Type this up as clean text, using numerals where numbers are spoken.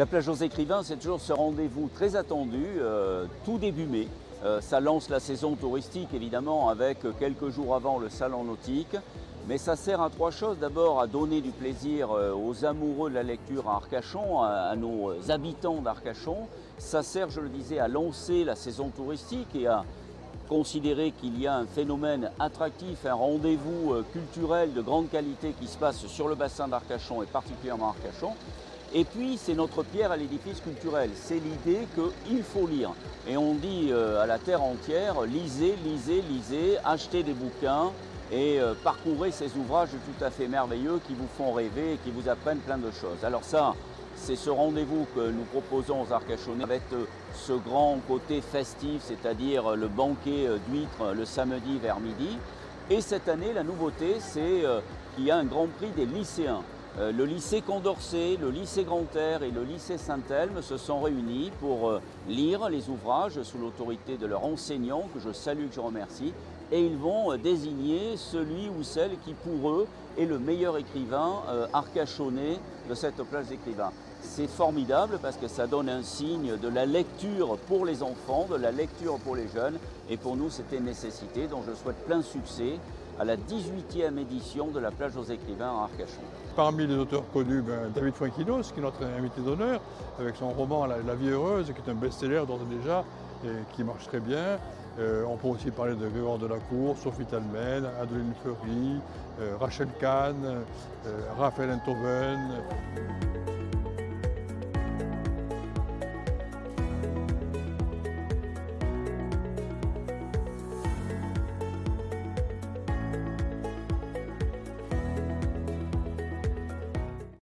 La plage aux Écrivains, c'est toujours ce rendez-vous très attendu, tout début mai. Ça lance la saison touristique évidemment avec quelques jours avant le salon nautique. Mais ça sert à trois choses. D'abord à donner du plaisir aux amoureux de la lecture à Arcachon, à nos habitants d'Arcachon. Ça sert, je le disais, à lancer la saison touristique et à considérer qu'il y a un phénomène attractif, un rendez-vous culturel de grande qualité qui se passe sur le bassin d'Arcachon et particulièrement à Arcachon. Et puis, c'est notre pierre à l'édifice culturel. C'est l'idée qu'il faut lire. Et on dit à la terre entière, lisez, lisez, lisez, achetez des bouquins et parcourez ces ouvrages tout à fait merveilleux qui vous font rêver et qui vous apprennent plein de choses. Alors ça, c'est ce rendez-vous que nous proposons aux Arcachonnais avec ce grand côté festif, c'est-à-dire le banquet d'huîtres le samedi vers midi. Et cette année, la nouveauté, c'est qu'il y a un grand prix des lycéens. Le lycée Condorcet, le lycée Grand-Air et le lycée Saint-Elme se sont réunis pour lire les ouvrages sous l'autorité de leurs enseignants, que je salue, que je remercie, et ils vont désigner celui ou celle qui, pour eux, est le meilleur écrivain arcachonnais de cette plage d'écrivains. C'est formidable parce que ça donne un signe de la lecture pour les enfants, de la lecture pour les jeunes, et pour nous, c'était une nécessité, donc je souhaite plein succès à la 18e édition de la plage aux Écrivains à Arcachon. Parmi les auteurs connus, David Fuenquinos, qui est notre invité d'honneur, avec son roman La vie heureuse, qui est un best-seller d'ores et déjà, et qui marche très bien. On peut aussi parler de Grégoire Delacour, Sophie Talmen, Adeline Fleury, Rachel Kahn, Raphaël Enthoven.